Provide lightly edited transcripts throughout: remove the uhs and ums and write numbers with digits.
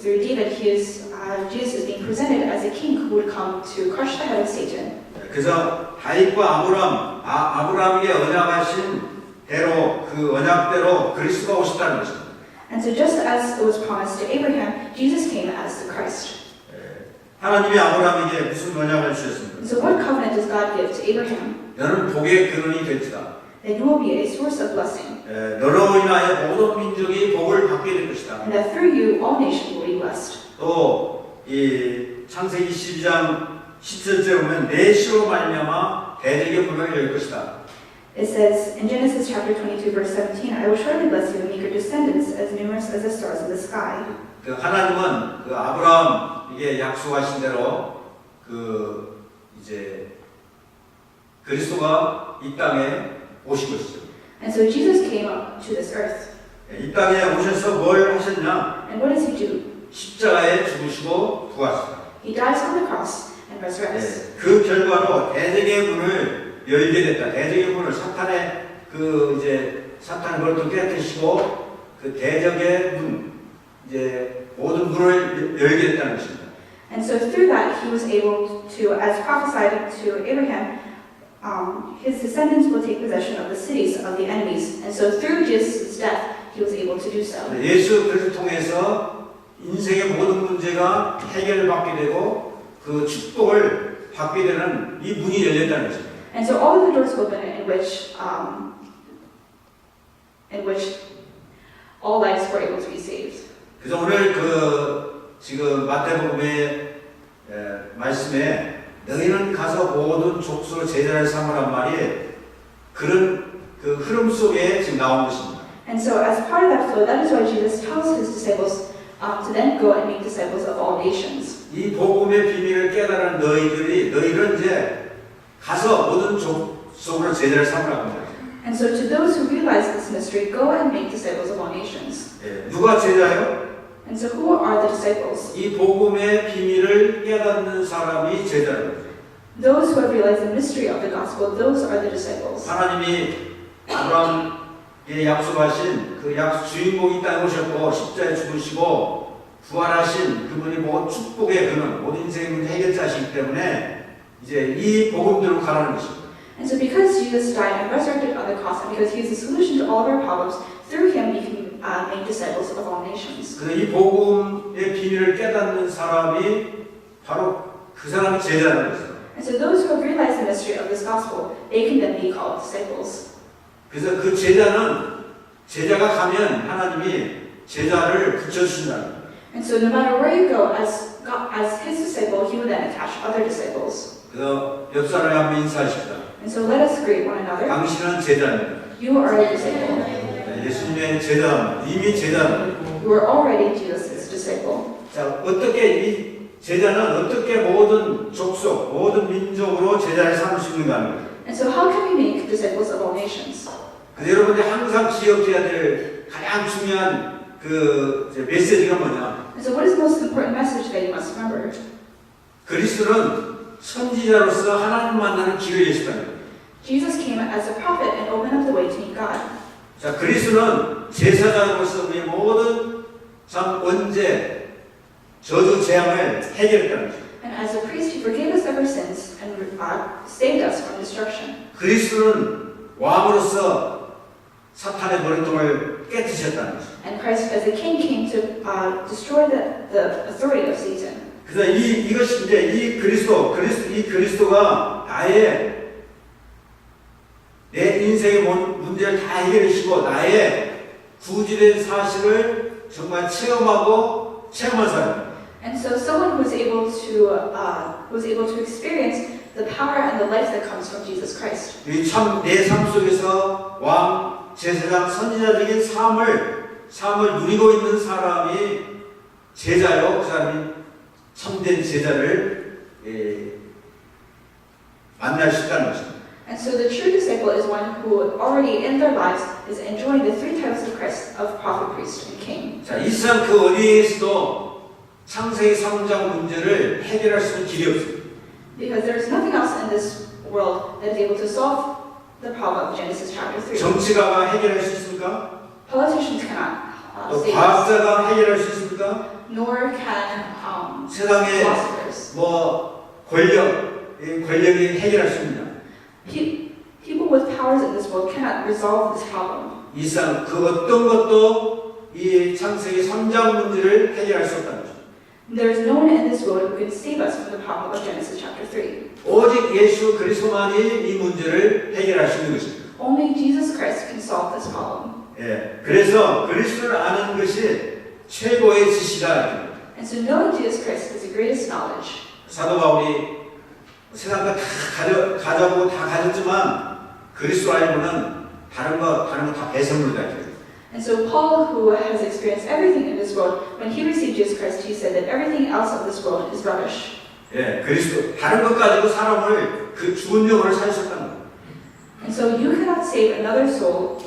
through David, Jesus is being presented as a king who would come to crush the head of Satan. 그래서 다윗과 아브라함에게 언약하신 대로 그 언약대로 그리스도가 오셨다는 것입니다. And so just as it was promised to Abraham, Jesus came as the Christ. 하나님이 아브라함에게 무슨 언약을 주셨습니까? And so what covenant does God give to Abraham? 너는 복의 근원이 될지다. That you will be a source of blessing. 너로 인하여 모든 민족이 복을 받게 될 것이다. And that through you all nations will be blessed. 또 이 창세기 12장 17절에 보면 내 씨로 말미암아 대적의 문을 열 것이다. It says in Genesis chapter 22 verse 17, I will surely bless you and make your descendants as numerous as the stars in the sky. 그 하나님은 그 아브라함에게 약속하신 대로 그 이제 그리스도가 이 땅에 오신 것이죠. And so Jesus came up to this earth. 이 땅에 오셔서 뭘 하셨냐? And what does he do? 십자가에 죽으시고 부활하셨다. He dies on the cross and resurrects. 그 결과로 대적의 문을 열게 됐다. 대적의 문을 사탄의 그 이제 사탄의 머리도 깨뜨리시고 그 대적의 문 이제 모든 문을 열게 됐다는 것입니다. And so through that he was able to, as prophesied to Abraham, his descendants will take possession of the cities of the enemies. And so through Jesus' death, he was able to do so. 예수 그리스도를 통해서 인생의 모든 문제가 해결받게 되고 그 축복을 받게 되는 이 문이 열렸다는 것입니다. And so all of the doors open in which all lives were able to be saved. 그래서 오늘 그 지금 마태복음의 말씀에 너희는 가서 모든 족속을 제자를 삼으란 말이 그런 그 흐름 속에 지금 나온 것입니다. And so as part of that flow, that is why Jesus tells his disciples to then go and make disciples of all nations. 이 복음의 비밀을 깨달은 너희는 이제 가서 모든 족속으로 제자를 삼으라고 합니다. And so to those who realize this mystery, go and make disciples of all nations. 누가 제자예요? And so who are the disciples? 이 복음의 비밀을 깨닫는 사람이 제자입니다. Those who have realized the mystery of the gospel, those are the disciples. 하나님이 아브라함에게 약속하신 그 약속 주인공이 땅에 오셨고 십자가에 죽으시고 부활하신 그분이 모든 축복의 근원, 모든 인생의 문제 해결자시기 때문에 이제 이 복음대로 가라는 것입니다. And so because Jesus died and resurrected on the cross, and because he is the solution to all of our problems, through him we can make disciples of all nations. 그래서 이 복음의 비밀을 깨닫는 사람이 바로 그 사람이 제자라는 것입니다. And so those who have realized the mystery of this gospel, they can then be called disciples. 그래서 그 제자가 가면 하나님이 제자를 붙여주신다는 거예요. And so no matter where you go, as his disciple, he will then attach other disciples. 그래서 옆 사람에 한번 인사하십시다. And so let us greet one another. 당신은 제자입니다. You are a disciple. 예수님의 제자입니다. 이미 제자입니다. You are already Jesus' disciple. 자, 어떻게 이 제자는 어떻게 모든 족속, 모든 민족으로 제자를 삼을 수 있는가 하는 거예요. And so how can we make disciples of all nations? 그래서 여러분들이 항상 기억해야 될 가장 중요한 그 메시지가 뭐냐? And so what is the most important message that you must remember? 그리스도는 선지자로서 하나님 만나는 길을 예시다는 거예요. Jesus came as a prophet and opened up the way to meet God. 자, 그리스도는 제사장으로서 우리 모든 참 원죄, 저주, 재앙을 해결했다는 거예요. And as a priest, he forgave us of our sins and saved us from destruction. 그리스도는 왕으로서 사탄의 머리통을 깨뜨셨다는 거예요. And Christ, as a king, came to destroy the authority of Satan. 그래서 이것이 이제 이 그리스도가 내 인생의 문제를 다 해결하시고 나의 구주된 사실을 정말 체험한 사람. And so, someone who is able to experience the power and the life that comes from Jesus Christ. 이 참 내 삶 속에서 왕, 제사장, 선지자적인 삶을 누리고 있는 사람이 제자요. 그 사람이 참된 제자를 만날 수 있다는 것입니다. And so the true disciple is one who already in their lives is enjoying the three types of Christ, of prophet, priest, and king. 자, 이 세상 그 어디에서도 창세기 3장 문제를 해결할 수 있는 길이 없습니다. Because there is nothing else in this world that is able to solve the problem of Genesis chapter 3. 정치가가 해결할 수 있습니까? Politicians cannot 또 save us. 과학자가 해결할 수 있습니까? nor can 세상에 philosophers. 뭐 권력이 해결할 수 있냐? People with powers in this world cannot resolve this problem. 이상 그 어떤 것도 이 창세기 3장 문제를 해결할 수 없다는 거죠. There is no one in this world who can save us from the problem of Genesis chapter 3. 오직 예수 그리스도만이 이 문제를 해결할 수 있는 것입니다. Only Jesus Christ can solve this problem. 예, 그래서 그리스도를 아는 것이 최고의 지식이다. And so knowing Jesus Christ is the greatest knowledge. 사도 바울이 세상 거 다 가져보고 다 가졌지만 그리스도 알고는 다른 거 다 배설물이다. And so Paul, who has experienced everything in this world, when he received Jesus Christ, he said that everything else of this world is rubbish. 예, 그리스도 다른 것 가지고 사람을 그 죽은 영혼을 살렸다는 거예요. And so you cannot save another soul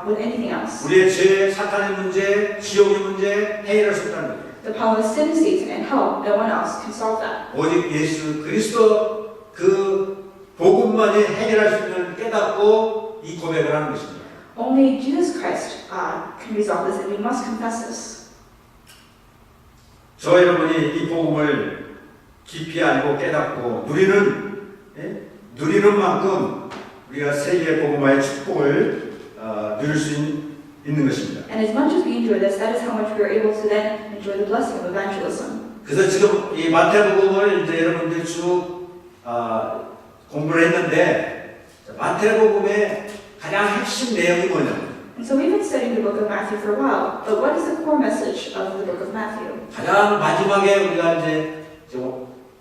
with anything else. 우리의 죄, 사탄의 문제, 지옥의 문제 해결할 수 없다는 거예요. The problem of sin, Satan, and hell, no one else can solve that. 오직 예수 그리스도 그 복음만이 해결할 수 있는 깨닫고 이 고백을 하는 것입니다. Only Jesus Christ can resolve this, and we must confess this. 저 여러분이 이 복음을 깊이 알고 깨닫고 누리는 만큼 우리가 세계 복음화의 축복을 누릴 수 있는 것입니다. And as much as we enjoy this, that is how much we are able to then enjoy the blessing of evangelism. 그래서 지금 이 마태복음을 이제 여러분들 쭉 공부를 했는데 마태복음의 가장 핵심 내용이 뭐냐면 And so we've been studying the book of Matthew for a while, but what is the core message of the book of Matthew? 가장 마지막에 우리가 이제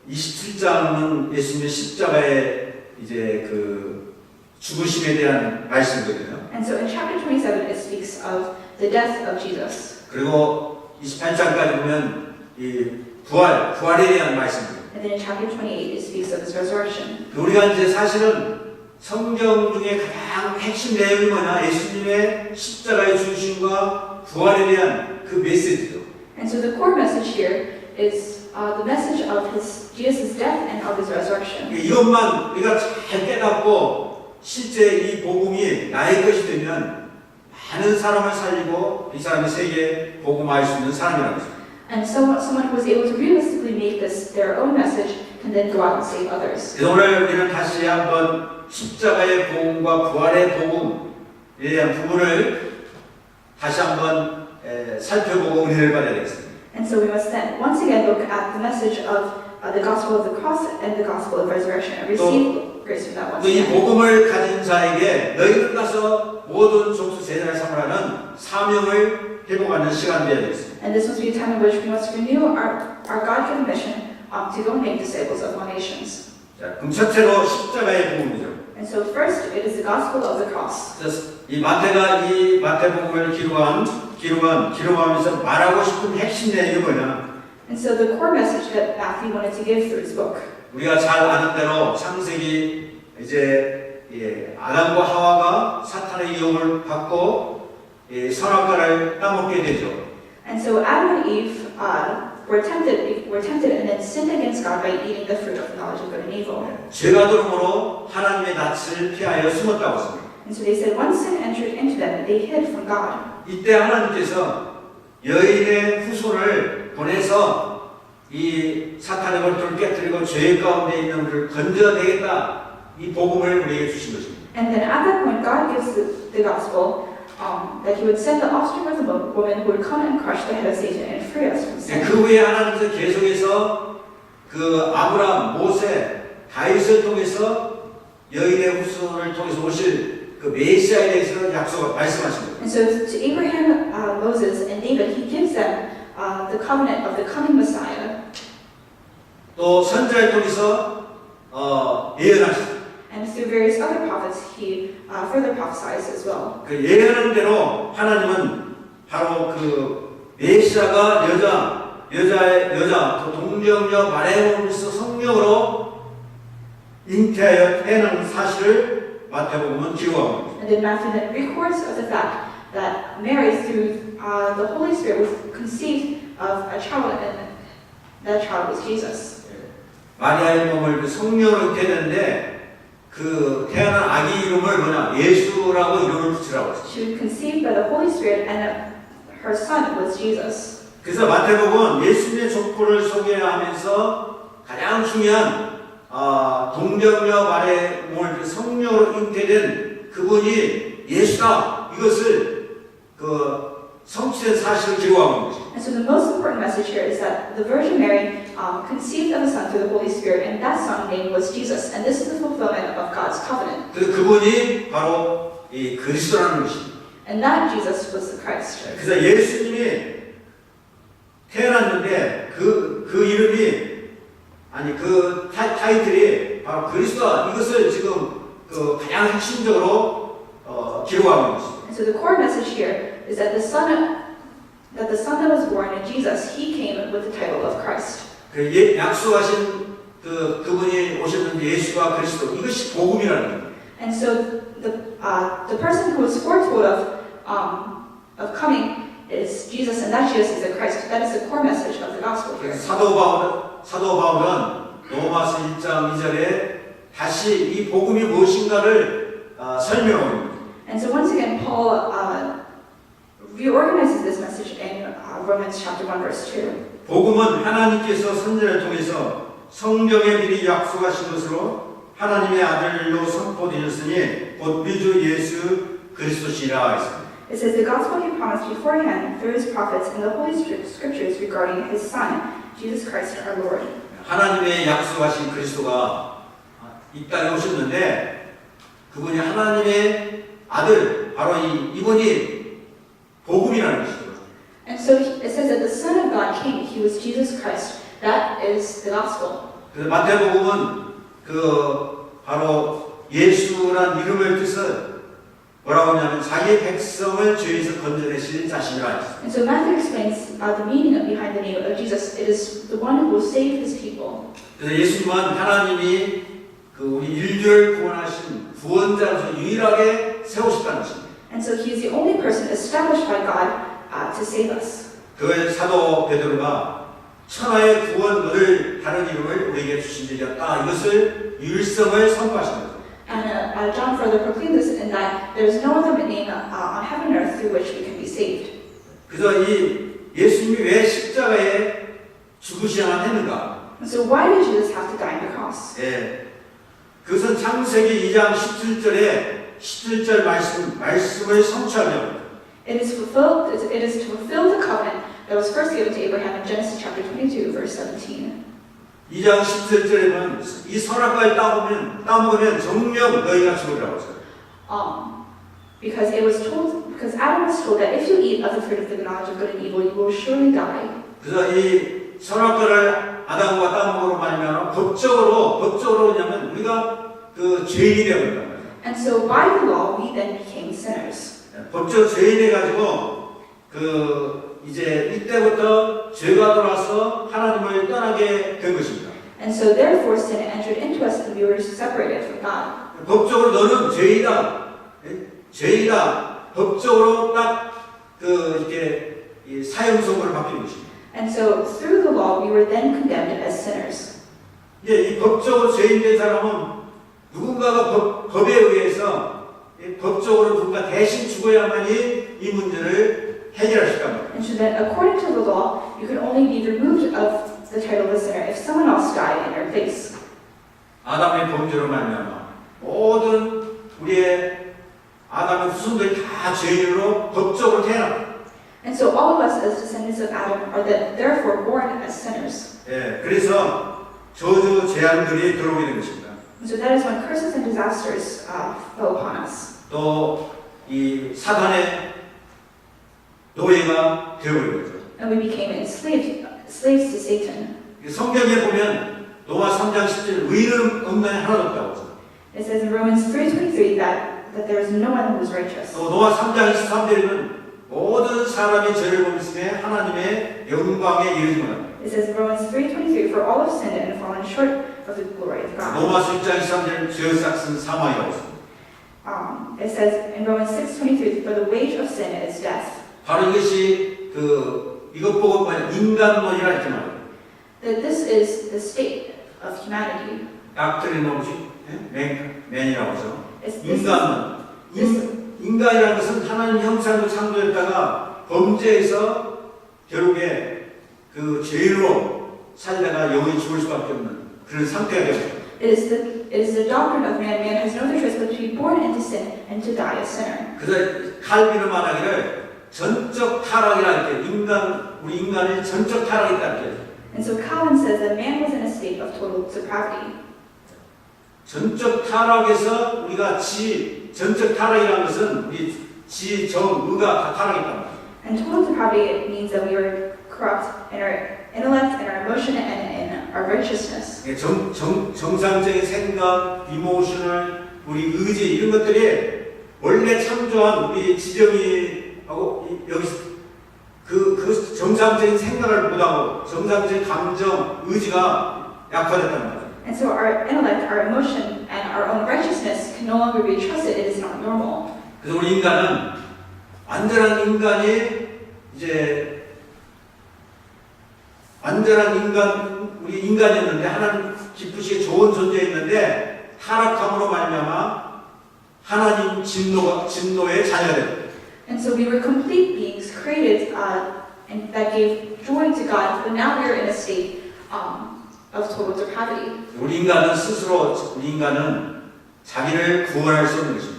27장은 예수님의 십자가의 이제 그 죽으심에 대한 말씀이거든요. And so in chapter 27 it speaks of the death of Jesus. 그리고 28장까지 보면 이 부활에 대한 말씀입니다. And then in chapter 28 it speaks of his resurrection. 우리가 이제 사실은 성경 중에 가장 핵심 내용이 뭐냐? 예수님의 십자가의 죽으심과 부활에 대한 그 메시지죠. And so the core message here is the message of Jesus' death and of his resurrection. 이것만 우리가 잘 깨닫고 실제 이 복음이 나의 것이 되면 많은 사람을 살리고 이 사람이 세계에 복음할 수 있는 사람이라는 거죠. And so someone who is able to realistically make this their own message can then go out and save others. 그래서 오늘 우리는 다시 한번 십자가의 복음과 부활의 복음에 대한 부분을 다시 한번 살펴보고 은혜를 받아야 되겠습니다. And so we must then once again look at the message of the gospel of the cross and the gospel of resurrection and receive grace from that once 또 이 again. 복음을 가진 자에게 너희는 가서 모든 족속 제자를 삼으라는 사명을 회복하는 시간이 되어야 되겠습니다. And this must be a time in which we must renew our God-given mission to go and make disciples of all nations. 자, 그럼 첫째로 십자가의 복음이죠. And so first, it is the gospel of the cross. 이 마태가 이 마태복음을 기록하면서 말하고 싶은 핵심 내용이 뭐냐? And so the core message that Matthew wanted to give through his book. 우리가 잘 아는 대로 창세기 이제 아담과 하와가 사탄의 유혹을 받고 선악과를 따먹게 되죠. And so Adam and Eve were tempted and then sinned against God by eating the fruit of knowledge of good and evil. 죄가 들어옴으로 하나님의 낯을 피하여 숨었다고 했습니다. And so they said once sin entered into them, they hid from God. 이때 하나님께서 여인의 후손을 보내서 이 사탄의 권투를 깨뜨리고 죄 가운데 있는 우리를 건져내겠다. 이 복음을 우리에게 주신 것입니다. And then at that point, God gives the gospel that He would send the offspring of the woman who would come and crush the head of Satan and free us from sin. 그 후에 하나님께서 계속해서 그 아브라함, 모세, 다윗을 통해서 여인의 후손을 통해서 오실 그 메시아에 대해서 말씀하십니다. And so to Abraham, Moses, and David, He gives them the covenant of the coming Messiah. 또 선지자를 통해서 예언하십니다. And through various other prophets, He further prophesies as well. 그 예언한 대로 하나님은 바로 그 메시아가 여자 또 동정녀 마리아로서 성령으로 잉태하여 태어난 사실을 마태복음은 기록하고 있습니다. And then Matthew then records of the fact that Mary, through the Holy Spirit, was conceived of a child, and that child was Jesus. 마리아의 몸을 그 성령으로 잉태했는데 그 태어난 아기 이름을 뭐냐? 예수라고 이름을 붙이라고 했어요. She was conceived by the Holy Spirit, and her son was Jesus. 그래서 마태복음 예수님의 족보를 소개하면서 가장 중요한 동정녀 말에 성령으로 잉태된 그분이 예수다. 이것을 성취된 사실을 기록하고 있는 것입니다. And so the most important message here is that the Virgin Mary conceived of a son through the Holy Spirit, and that son name was Jesus. And this is the fulfillment of God's covenant. 그분이 바로 이 그리스도라는 것입니다. And that Jesus was the Christ. 그래서 예수님이 태어났는데 그 이름이 그 타이틀이 바로 그리스도다. 이것을 지금 가장 핵심적으로 기록하고 있는 것입니다. And so the core message here is that the son that was born in Jesus, he came with the title of Christ. 약속하신 그분이 오셨는데 예수가 그리스도 이것이 복음이라는 거예요. And so the person who was foretold of coming is Jesus, and that Jesus is the Christ. That is the core message of the gospel here. 사도 바울은 로마서 1장 2절에 다시 이 복음이 무엇인가를 설명합니다. And so once again, Paul reorganizes this message in Romans chapter 1, verse 2. 복음은 하나님께서 선지자를 통해서 성경에 미리 약속하신 것으로 하나님의 아들로 선포되셨으니 곧 우리 주 예수 그리스도시라 했습니다. It says the gospel he promised beforehand through his prophets in the holy scriptures regarding his son, Jesus Christ our Lord. 하나님의 약속하신 그리스도가 이 땅에 오셨는데 그분이 하나님의 아들 바로 이분이 복음이라는 것이죠. And so it says that the Son of God came. He was Jesus Christ. That is the gospel. 그래서 마태복음은 바로 예수란 이름의 뜻은 뭐라고 하냐면 자기의 백성을 죄에서 건져내실 자신이라 했습니다. And so Matthew explains the meaning behind the name of Jesus. It is the one who will save his people. 그래서 예수님은 하나님이 우리 인류를 구원하신 구원자로서 유일하게 세우셨다는 것입니다. And so he is the only person established by God to save us. 그 사도 베드로가 천하의 구원 너를 다른 이름을 우리에게 주신 적이 없다. 이것을 유일성을 선포하신 거죠. And John further proclaimed this in that there is no other name on heaven and earth through which we can be saved. 그래서 이 예수님이 왜 십자가에 죽으셔야만 했는가? And so why did Jesus have to die on the cross? 그것은 창세기 2장 17절 말씀을 성취하려고. It is to fulfill the covenant that was first given to Abraham in Genesis chapter 22, verse 17. 2장 17절에는 이 선악과를 따먹으면 정녕 너희가 죽으리라고 했어요. Because Adam was told that if you eat of the fruit of the knowledge of good and evil, you will surely die. 그래서 이 선악과를 아담과 따먹으로 말하면 법적으로 왜냐면 우리가 죄인이 되었다. And so by the law, we then became sinners. 법적 죄인이 가지고 이제 이때부터 죄가 들어와서 하나님을 떠나게 된 것입니다. And so therefore sin entered into us and we were separated from God. 법적으로 너는 죄이다. 법적으로 딱 이렇게 사형선고를 받는 것입니다. And so through the law we were then condemned as sinners. 이 법적으로 죄인된 사람은 누군가가 법에 의해서 법적으로 누군가 대신 죽어야만이 이 문제를 해결할 수 있답니다. And so that according to the law, you can only be removed of the title of a sinner if someone else died in your place. 아담의 범죄로 말미암아 모든 우리의 아담의 후손들이 다 죄인으로 법적으로 태어납니다. And so all of us as descendants of Adam are therefore born as sinners. 그래서 저주 재앙들이 들어오게 된 것입니다. And so that is when curses and disasters fell upon us. 또 이 사단의 노예가 되어버린 거죠. And we became slaves to Satan. 성경에 보면 로마 3장 10절 의는 없는 하나도 없다고. It says in Romans 3:23 that there is no one who is righteous. 또 로마 3장 23절에는 모든 사람이 죄를 범했음에 하나님의 영광에 이르지 못한다. It says in Romans 3:23 for all have sinned and fallen short of the glory of God. 로마서 1장 23절 죄의 삭은 사망이라고 했습니다. It says in Romans 6:23 for the wage of sin is death. 바로 이것이 이것 보고 인간론이라 이렇게 말해요. That this is the state of humanity. 닥트리노지 맨이라고 하죠. This 인간이라는 것은 하나님 형상으로 창조했다가 범죄에서 결국에 그 죄로 살다가 영원히 죽을 수밖에 없는 그런 상태가 됩니다. It is the doctrine of man. Man has no other choice but to be born into sin and to die a sinner. 그래서 칼빈은 말하기를 전적 타락이라 할때 우리 인간이 전적 타락이다 할때 And so Calvin says that man was in a state of total depravity. 전적 타락에서 우리가 전적 타락이라는 것은 우리 정의가 다 타락했단 말이에요. And total depravity means that we are corrupt in our intellect, in our emotion, and in our righteousness. 정상적인 생각, 이모셔널, 우리 의지 이런 것들이 원래 창조한 우리 지정이하고 여기 그 정상적인 생각을 못하고 정상적인 감정, 의지가 약화됐단 말이에요. And so our intellect, our emotion, and our own righteousness can no longer be trusted. It is not normal. 그래서 우리 인간은 완전한 인간이 이제 완전한 우리 인간이었는데 하나님 기쁘시게 좋은 존재였는데 타락함으로 말미암아 하나님 진노의 자녀가 됩니다. And so we were complete beings created and that gave joy to God, but now we are in a state of total depravity. 우리 인간은 자기를 구원할 수 없는 것입니다.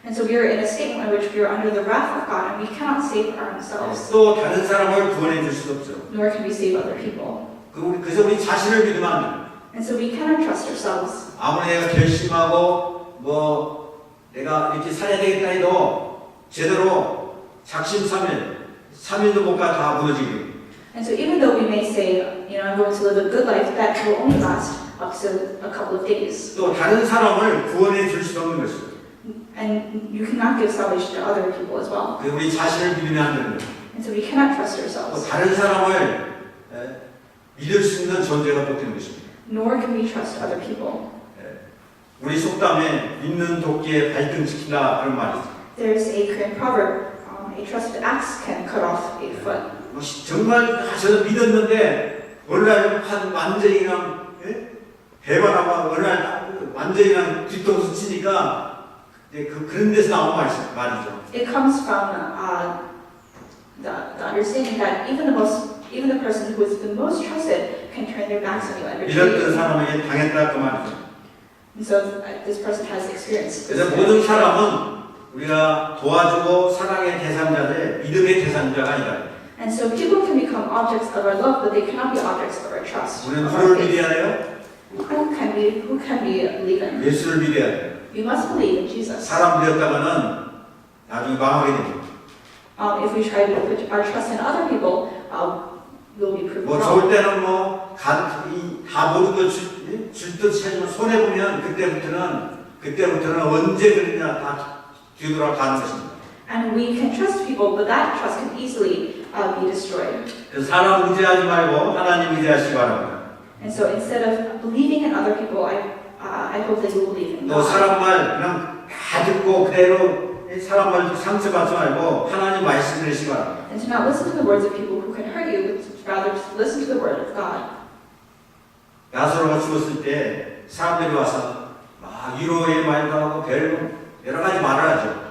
And so we are in a state in which we are under the wrath of God and we cannot save ourselves, 또 다른 사람을 구원해 줄 수도 없죠. nor can we save other people. 그래서 우리 자신을 믿으면 안 돼요. And so we cannot trust ourselves. 아무리 내가 결심하고 내가 이렇게 살아야 되겠다 해도 제대로 작심삼일 3일도 못 가 다 무너지게. And so even though we may say, I'm going to live a good life, that will only last up to a couple of days. 또 다른 사람을 구원해 줄 수 없는 것이죠. And you cannot give salvation to other people as well. 우리 자신을 믿으면 안 되는 거예요. And so we cannot trust 또 ourselves. 다른 사람을 믿을 수 있는 존재가 못 되는 것입니다. Nor can we trust other people. 우리 속담에 믿는 도끼에 발등시킨다 그런 말이 있어요. There's a Korean proverb, a trusted axe can cut off a foot. 정말 저도 믿었는데 어느 날 완전히 그냥 배반하고 어느 날 완전히 그냥 뒤통수 치니까 그런 데서 나온 말이죠. It comes from the understanding that even the person who is the most trusted can turn their backs on you and betray 믿었던 you. 사람에게 당했다 그 말이죠. And so this person has experienced this. 그래서 모든 사람은 우리가 도와주고 사랑의 대상자들, 믿음의 대상자가 아니다. And so people can become objects of our love, but they cannot be objects of our trust. 우리는 of our 누구를 faith. 믿어야 돼요? Who can we believe in? 예수를 믿어야 돼요. We must believe in Jesus. 사람 믿었다가는 나중에 망하게 됩니다. If we try to put our trust in other people, we'll be proven 좋을 wrong. 때는 다 모든 걸 줄 듯이 해주면 손해보면 그때부터는 언제 그러냐 다 뒤돌아가는 것입니다. And we can trust people, but that trust can easily be destroyed. 그래서 사람 의지하지 말고 하나님 의지하시기 바랍니다. And so instead of believing in other people, I hope that you will believe in 또 God. 사람 말 그냥 다 듣고 그대로 사람 말 상처받지 말고 하나님 말씀 들으시기 바랍니다. And to not listen to the words of people who can hurt you, but rather to listen to the word of God. 나사로가 죽었을 때 사람들이 와서 막 위로의 말도 하고 여러 가지 말을 하죠.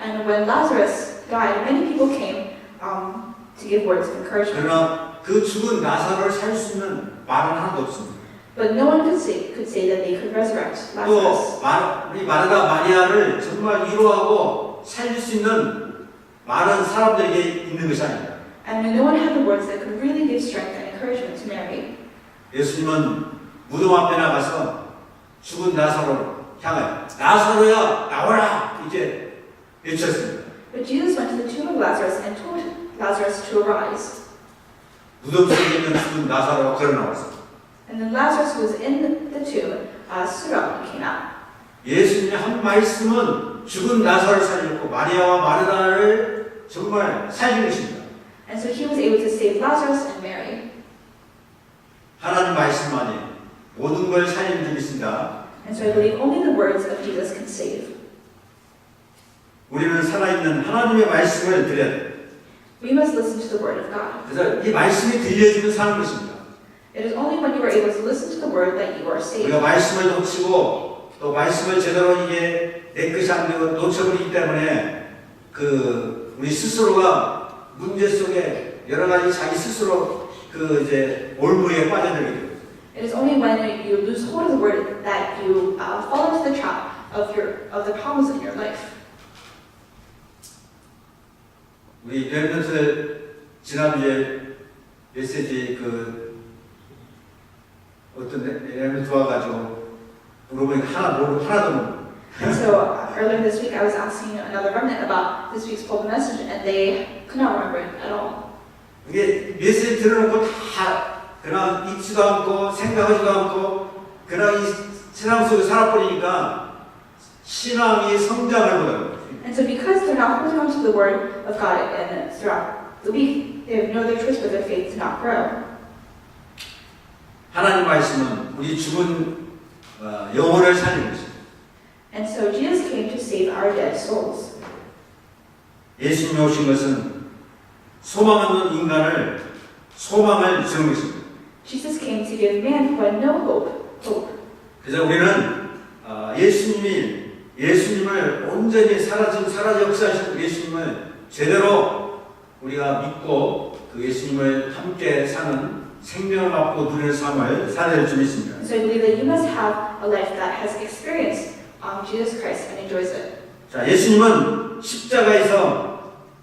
And when Lazarus died, many people came to give words of encouragement. 그러나 그 죽은 나사로를 살 수 있는 말은 하나도 없습니다. But no one could say that they could resurrect Lazarus. 또 우리 마르다 마리아를 정말 위로하고 살릴 수 있는 많은 사람들에게 있는 것이 아닙니다. And no one had the words that could really give strength and encouragement to Mary. 예수님은 무덤 앞에 나가서 죽은 나사로를 향해 나사로야 나와라 이제 외쳤습니다. But Jesus went to the tomb of Lazarus and told Lazarus to arise. 무덤 속에 있는 죽은 나사로가 걸어 나왔습니다. And then Lazarus, who was in the tomb, stood up and came out. 예수님의 한 말씀은 죽은 나사로를 살렸고 마리아와 마르다를 정말 살린 것입니다. And so he was able to save Lazarus and Mary. 하나님 말씀만이 모든 걸 살린 줄 믿습니다. And so I believe only the words of Jesus can save. 우리는 살아있는 하나님의 말씀을 드려야 돼요. We must listen to the word of God. 그래서 이 말씀이 들려지면 사는 것입니다. It is only when you are able to listen to the word that you are saved. 우리가 말씀을 놓치고 또 말씀을 제대로 이게 내 것이 안 되고 놓쳐버리기 때문에 우리 스스로가 문제 속에 여러 가지 자기 스스로 그 이제 올무리에 빠져들게 돼요. It is only when you lose hold of the word that you fall into the trap of the problems in your life. 우리 렘넌트 지난주에 메시지 그 어떤 렘넌트 와가지고 물어보니까 하나도 모르고. And so earlier this week I was asking another remnant about this week's pulpit message and they could not remember it at all. 이게 메시지 들어놓고 다 그냥 잊지도 않고 생각하지도 않고 그냥 이 신앙 속에 살아버리니까 신앙이 성장을 못해요. And so because they're not holding on to the word of God and throughout the week, they have no other choice but their faith to not grow. 하나님 말씀은 우리 죽은 영혼을 살리는 것입니다. And so Jesus came to save our dead souls. 예수님이 오신 것은 소망 없는 인간을 소망을 주는 것입니다. Jesus came to give man who had no hope. 그래서 우리는 예수님을 온전히 살아 역사하신 예수님을 제대로 우리가 믿고 그 예수님을 함께 사는 생명을 받고 누리는 삶을 살아야 될 줄 믿습니다. And so I believe that you must have a life that has experienced Jesus Christ and enjoys it. 자, 예수님은 십자가에서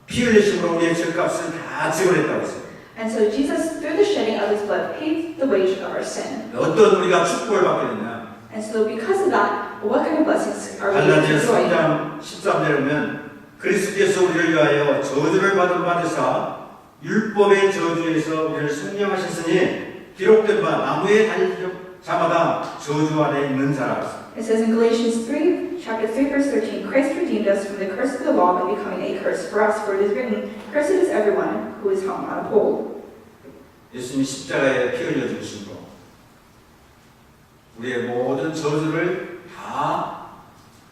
피 흘리심으로 우리의 죄값을 다 지불했다고 했어요. And so Jesus, through the shedding of his blood, paid the wage of our sin. 어떤 우리가 축복을 받게 됐냐? And so because of that, what kind of blessings are we able to 갈라디아 enjoy? 3장 13절에 보면 그리스도께서 우리를 위하여 저주를 받으사 율법의 저주에서 우리를 속량하셨으니 기록된 바 나무에 달린 자마다 저주 아래 있는 자라. It says in Galatians 3, chapter 3, verse 13, Christ redeemed us from the curse of the law by becoming a curse for us, for it is written, Cursed is everyone who is hung on a pole. 예수님이 십자가에 피 흘려 주심으로 우리의 모든 저주를 다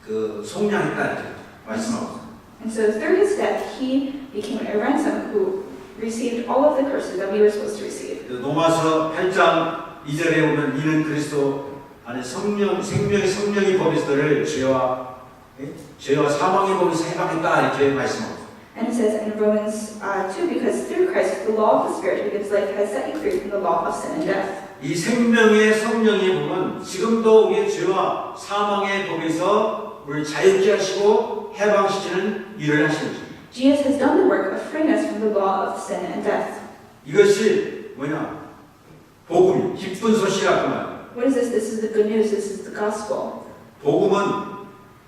그 속량했다 이렇게 말씀하고. And so through his death, he became a ransom who received all of the curses that we were supposed to receive. 로마서 8장 2절에 보면 이는 그리스도 안에 생명의 성령이 법에서를 죄와 사망의 법에서 해방했다 이렇게 말씀하고. And it says in Romans 2, because through Christ, the law of the Spirit who gives life has set you free from the law of sin and death. 이 생명의 성령의 법은 지금도 우리의 죄와 사망의 법에서 우리를 자유케 하시고 해방시키는 일을 하시는 거죠. Jesus has done the work of freeing us from the law of sin and death. 이것이 뭐냐? 복음, 기쁜 소식이라고 말해요. What is this? This is the good news. This is the gospel.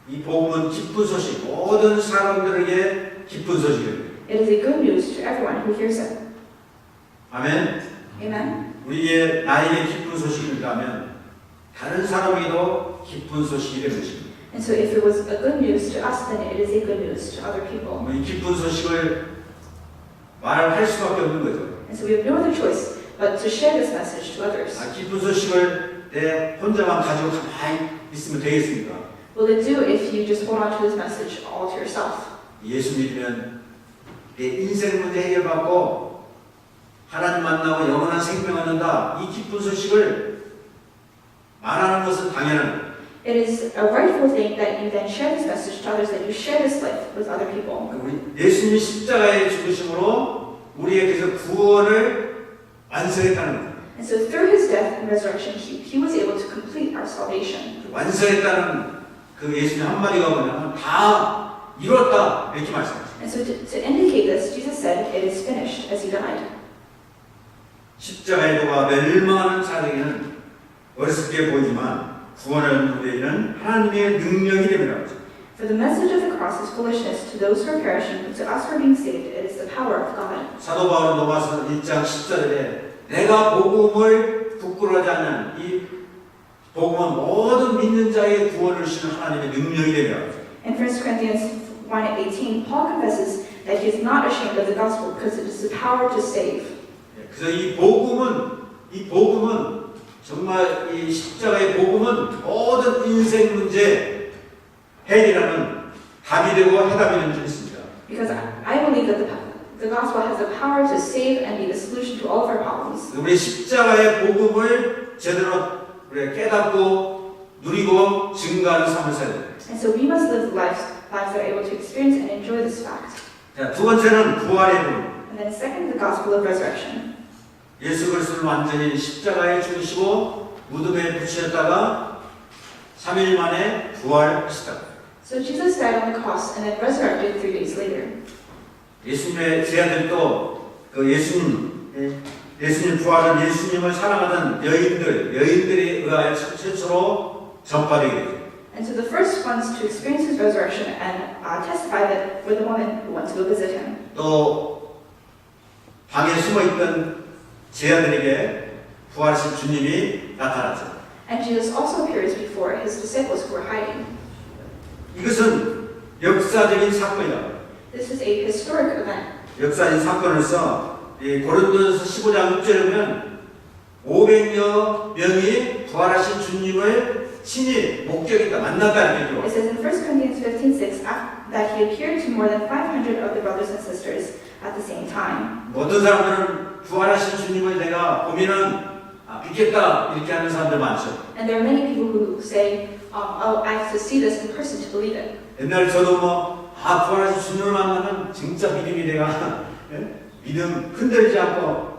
이 복음은 기쁜 소식, 모든 사람들에게 기쁜 소식이에요. It is a good news to everyone who hears it. 아멘. Amen. 우리의 나에게 기쁜 소식이 있다면 다른 사람에게도 기쁜 소식이 되는 것입니다. And so if it was a good news to us, then it is a good news to other people. 이 기쁜 소식을 말할 수밖에 없는 거죠. And so we have no other choice but to share this message to others. 기쁜 소식을 내 혼자만 가지고 가만히 있으면 되겠습니까? Will it do if you just hold on to this message all to yourself? 예수 믿으면 내 인생 문제 해결받고 하나님 만나고 영원한 생명 얻는다. 이 기쁜 소식을 말하는 것은 당연한 거예요. It is a rightful thing that you then share this message to others, that you share this life with other people. 우리 예수님이 십자가의 죽으심으로 우리에게서 구원을 완성했다는 거예요. And so through his death and resurrection, he was able to complete our salvation. 완성했다는 그 예수님 한마디가 뭐냐면 다 이뤘다 이렇게 말씀하셨어요. And so to indicate this, Jesus said, it is finished, as he died. 십자가의 도가 멸망하는 자에게는 어리석게 보이지만 구원을 누리는 하나님의 능력이 됩니다. For the message of the cross is foolishness to those who are perishing, but to us who are being saved, it is the power of God. 사도 바울은 로마서 1장 10절에 내가 복음을 부끄러워하지 않는 이 복음은 모든 믿는 자의 구원을 주시는 하나님의 능력이 됩니다. In 1 Corinthians 1:18, Paul confesses that he is not ashamed of the gospel because it is the power to save. 그래서 이 복음은 정말 이 십자가의 복음은 모든 인생 문제 해결하는 답이 되고 해답이 되는 줄 믿습니다. Because I believe that the gospel has the power to save and be the solution to all of our problems. 우리 십자가의 복음을 제대로 우리가 깨닫고 누리고 증거하는 삶을 살아야 돼요. And so we must live lives that are able to experience and enjoy this fact. 자, 두 번째는 부활의 복음. And then second, the gospel of resurrection. 예수 그리스도를 완전히 십자가에 죽으시고 무덤에 붙이셨다가 3일 만에 부활하시다. So Jesus died on the cross and then resurrected 3 days later. 예수님의 제자들도 그 예수님 부활은 예수님을 사랑하던 여인들에 의하여 최초로 전파되게 되죠. And so the first ones to experience his resurrection and testify that were the women who went to go visit him. 또 방에 숨어있던 제자들에게 부활하신 주님이 나타났죠. And Jesus also appears before his disciples who were hiding. 이것은 역사적인 사건이다. This is a historic event. 역사적인 사건으로서 고린도전서 15장 6절에 보면 500여 명이 부활하신 주님을 친히 목격했다, 만났다 이렇게 It says in 1 Corinthians 15:6 that he appeared to more than 500 of the brothers and sisters at the same time. 어떤 사람들은 부활하신 주님을 내가 보면은 믿겠다 이렇게 하는 사람들 많죠. And there are many people who say, oh, I have to see this in person to believe it. 옛날에 저도 부활하신 주님을 만나면 진짜 믿음이 내가 믿음 흔들리지 않고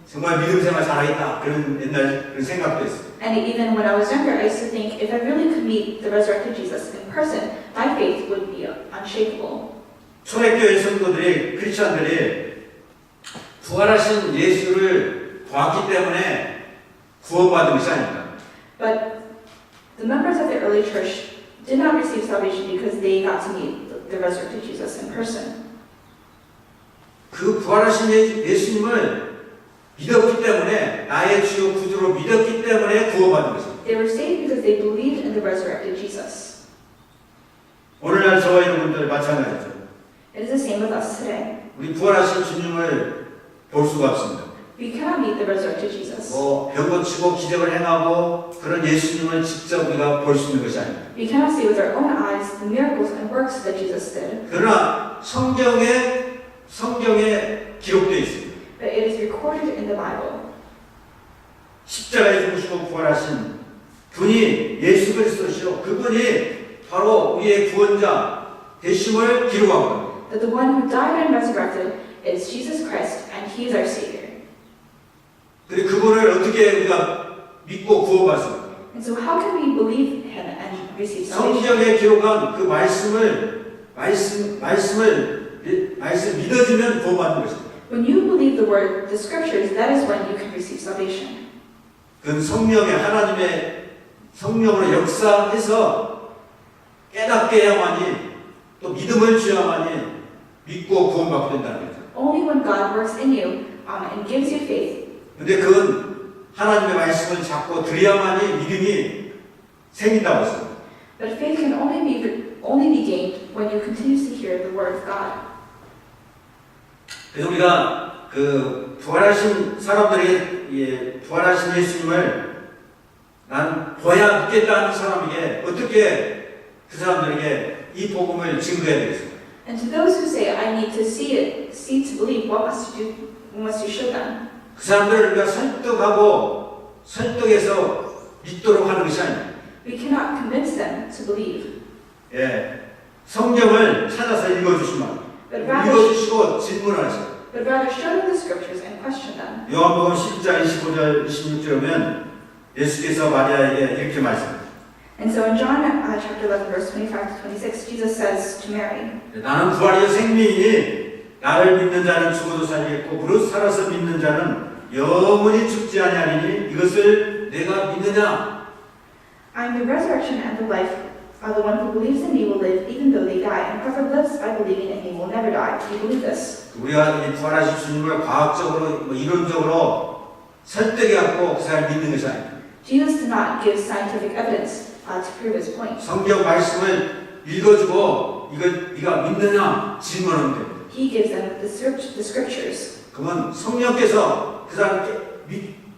정말 믿음 생활 잘하겠다 그런 옛날 그런 생각도 있어요. And even when I was younger, I used to think if I really could meet the resurrected Jesus in person, my faith would be unshakable. 초대교회 성도들이 크리스천들이 부활하신 예수를 보았기 때문에 구원받은 것이 아닙니다. But the members of the early church did not receive salvation because they got to meet the resurrected Jesus in person. 그 부활하신 예수님을 믿었기 때문에 나의 주요 구주로 믿었기 때문에 구원받은 것입니다. They were saved because they believed in the resurrected Jesus. 오늘날 저와 여러분들 마찬가지죠. It is the same with us today. 우리 부활하신 주님을 볼 수가 없습니다. We cannot meet the resurrected Jesus. 병 고치고 기적을 행하고 그런 예수님을 직접 우리가 볼 수 있는 것이 아닙니다. We cannot see with our own eyes the miracles and works that Jesus did. 그러나 성경에 기록되어 있습니다. But it is recorded in the Bible. 십자가에 죽으시고 부활하신 분이 예수 그리스도시요. 그분이 바로 우리의 구원자 되심을 기록하고 있습니다. That the one who died and resurrected is Jesus Christ, and He is our Savior. 그리고 그분을 어떻게 우리가 믿고 구원받습니까? And so, how can we believe Him and receive salvation? 성경에 기록한 그 말씀 믿어지면 구원받는 것입니다. When you believe the Word, the Scriptures, that is when you can receive salvation. 그건 하나님의 성령으로 역사해서 깨닫게 해야만이 또 믿음을 주야만이 믿고 구원받게 된다는 거죠. Only when God works in you and gives you faith. 근데 그건 하나님의 말씀을 잡고 들어야만이 믿음이 생긴다고 했어요. But faith can only be gained when you continuously hear the Word of God. 그래서 우리가 그 부활하신 사람들에게 부활하신 예수님을 난 봐야 믿겠다는 사람에게 어떻게 그 사람들에게 이 복음을 증거해야 되겠습니까? And to those who say, I need to see it, see to believe, what must you do? What must you show them? 그 사람들을 우리가 설득해서 믿도록 하는 것이 아닙니다. We cannot convince them to believe. 성경을 찾아서 읽어주시면 읽어주시고 질문하시고 But rather show them the scriptures and question them. 요한복음 10장 25절 26절에 보면 예수께서 마리아에게 이렇게 말씀합니다. And so in John chapter 11 verse 25 to 26 Jesus says to Mary, 나는 부활이요 생명이니 나를 믿는 자는 죽어도 살겠고 무릇 살아서 믿는 자는 영원히 죽지 아니하리니 이것을 내가 믿느냐? I am the resurrection and the life. The one who believes in me will live even though they die, and whoever lives by believing in me will never die. Do you believe this? 우리가 이 부활하신 주님을 과학적으로 이론적으로 설득해갖고 그 사람을 믿는 것이 아닙니다. Jesus did not give scientific evidence to prove his point. 성경 말씀을 읽어주고 이걸 네가 믿느냐 질문하면 됩니다. He gives them the scriptures. 그러면 성령께서 그 사람께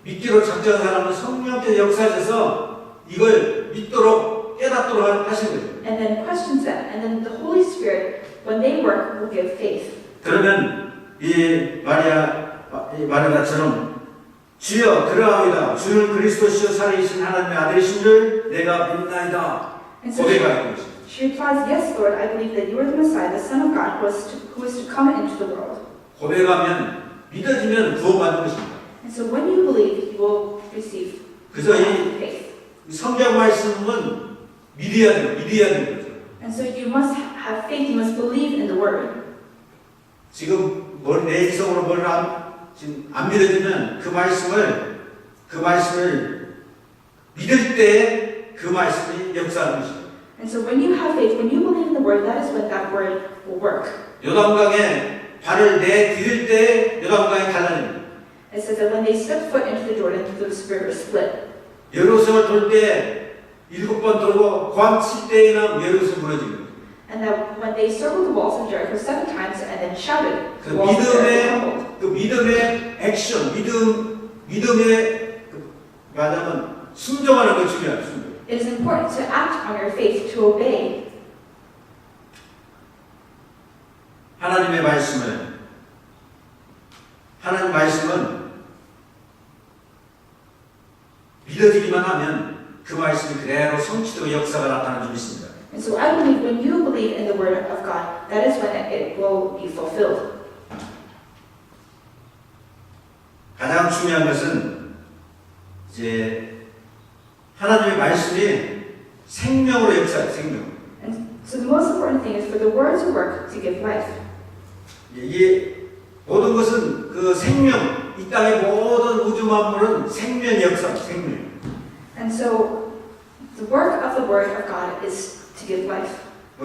믿기로 작정한 사람은 성령께서 역사하셔서 이걸 믿도록 깨닫도록 하시는 거죠. And then questions them, and then the Holy Spirit, when they work, will give faith. 그러면 이 마리아처럼 주여 들어가오이다. 주는 그리스도시요 살아계신 하나님의 아들이신 줄 내가 믿나이다. 고백하는 것입니다. She replies, Yes, Lord, I believe that you are the Messiah, the Son of God, who is to come into the world. 고백하면 믿어지면 구원받는 것입니다. And And so when you believe, you will receive 그래서 이 faith. 성경 말씀은 믿어야 되는 거죠. And so you must have faith, you must believe in the word. 지금 내 이성으로 지금 안 믿어지면 그 말씀을 믿을 때 그 말씀이 역사하는 것이죠. And so when you have faith, when you believe in the word, that is when that word will work. 요단강에 발을 내디딜 때 요단강이 갈라집니다. It says that when they stepped foot into the Jordan, the river split. 예루살렘을 돌 때 7번 돌고 광 7대이나 예루살렘 무너집니다. And that when they circled the walls of Jericho 7 times and then shouted, 그 the walls of Jericho crumbled. 믿음의 액션, 믿음의 말하자면 순종하는 게 중요해요. 순종. It is important to act on your faith, to obey. 하나님 말씀은 믿어지기만 하면 그 말씀이 그대로 성취되고 역사가 나타나는 줄 믿습니다. And so I believe when you believe in the word of God, that is when it will be fulfilled. 가장 중요한 것은 이제 하나님의 말씀이 생명으로 역사해요. 생명. And so the most important thing is for the word to work to give life. 이게 모든 것은 그 생명, 이 땅의 모든 우주 만물은 생명 역사, 생명. And so the work of the word of God is to give life.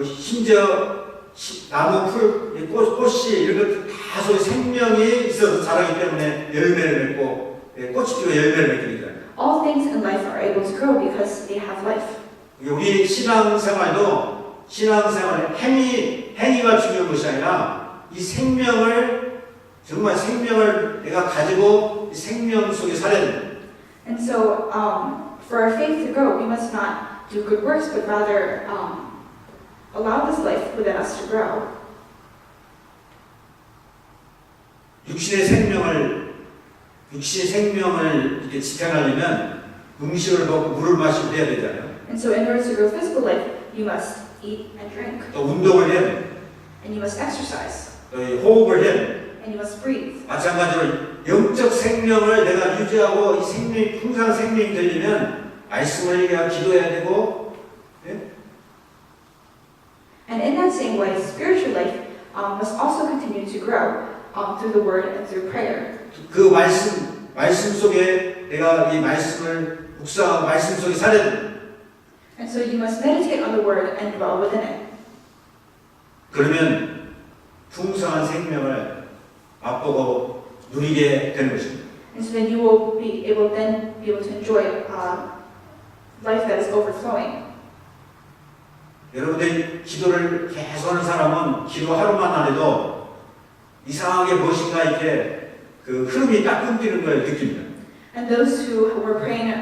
심지어 나무, 풀, 꽃이 이런 것들 다 소위 생명이 있어서 자라기 때문에 열매를 맺고 꽃이 피고 열매를 맺게 되잖아요. All things in life are able to grow because they have life. 우리 신앙생활도 행위가 중요한 것이 아니라 이 생명을 정말 생명을 내가 가지고 이 생명 속에 살아야 됩니다. And so for our faith to grow, we must not do good works, but rather allow this life within us to grow. 육신의 생명을 이렇게 지탱하려면 음식을 먹고 물을 마시고 해야 되잖아요. And so in order to grow physical life, you must eat and drink. 또 운동을 해야 돼요. And you must exercise. 또 호흡을 해야 돼요. And you must breathe. 마찬가지로 영적 생명을 내가 유지하고 이 생명이 풍성한 생명이 되려면 말씀을 얘기하고 기도해야 되고 And in that same way, spiritual life must also continue to grow through the word and through prayer. 그 말씀 속에 내가 이 말씀을 묵상하고 말씀 속에 살아야 됩니다. And so you must meditate on the word and dwell within it. 그러면 풍성한 생명을 맛보고 누리게 되는 것입니다. And so then you will be able to enjoy life that is overflowing. 여러분들이 기도를 계속하는 사람은 기도 하루만 안 해도 이상하게 무엇인가 이렇게 그 흐름이 딱 끊기는 걸 느낍니다. And those who were praying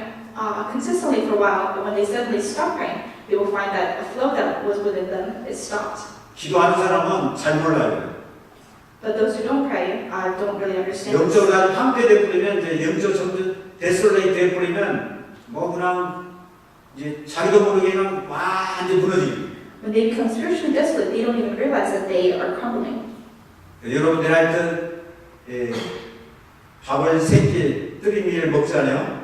consistently for a while, but when they suddenly stop praying, they will find that a flow that was within them is stopped. 기도하는 사람은 잘 몰라요. But those who don't pray don't really understand. 영적으로 아주 황폐돼 버리면 이제 영적 점점 데솔레이트 돼 버리면 뭐 그냥 이제 자기도 모르게 그냥 완전히 무너지고. When they become spiritually desolate, they don't even realize that they are crumbling. 여러분들 하여튼 밥을 3끼 3meal 먹잖아요.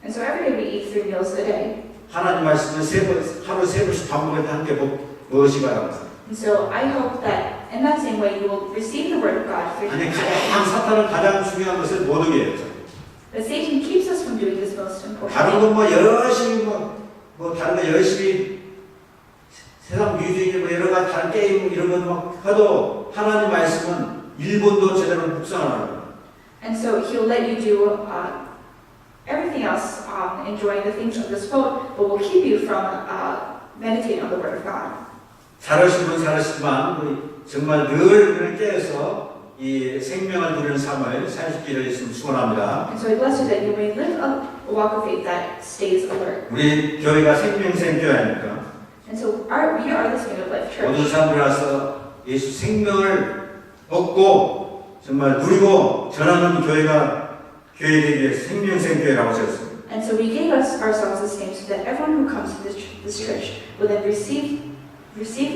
And so every day we eat 3 meals a day. 하나님 말씀을 하루 3번씩 밥 먹을 때 함께 먹으시 바랍니다. And so I hope that in that same way you will receive the word of God 3 아니 times a day. 사탄은 가장 중요한 것을 못 오게 해요. But Satan keeps us from doing this most important 다른 thing. 건 열심히 다른 거 열심히 세상 뮤직 여러 가지 다른 게임 이런 건 해도 하나님 말씀은 1분도 제대로 묵상을 안 해요. And so he'll let you do everything else, enjoying the things of this world, but will keep you from meditating on the word of God. 잘하신 분 잘하시지만 정말 늘 그런 깨어서 이 생명을 누리는 삶을 살 수 있기를 예수님 축원합니다. And so I bless you that you may live a walk of faith that stays alert. 우리 교회가 생명생 교회 아닙니까? And so we are the Spirit of Life 모든 Church. 사람들이 와서 예수 생명을 얻고 정말 누리고 전하는 교회가 교회 되기 위해서 생명생 교회라고 하셨습니다. And so we gave ourselves this name so that everyone who comes to this church will then receive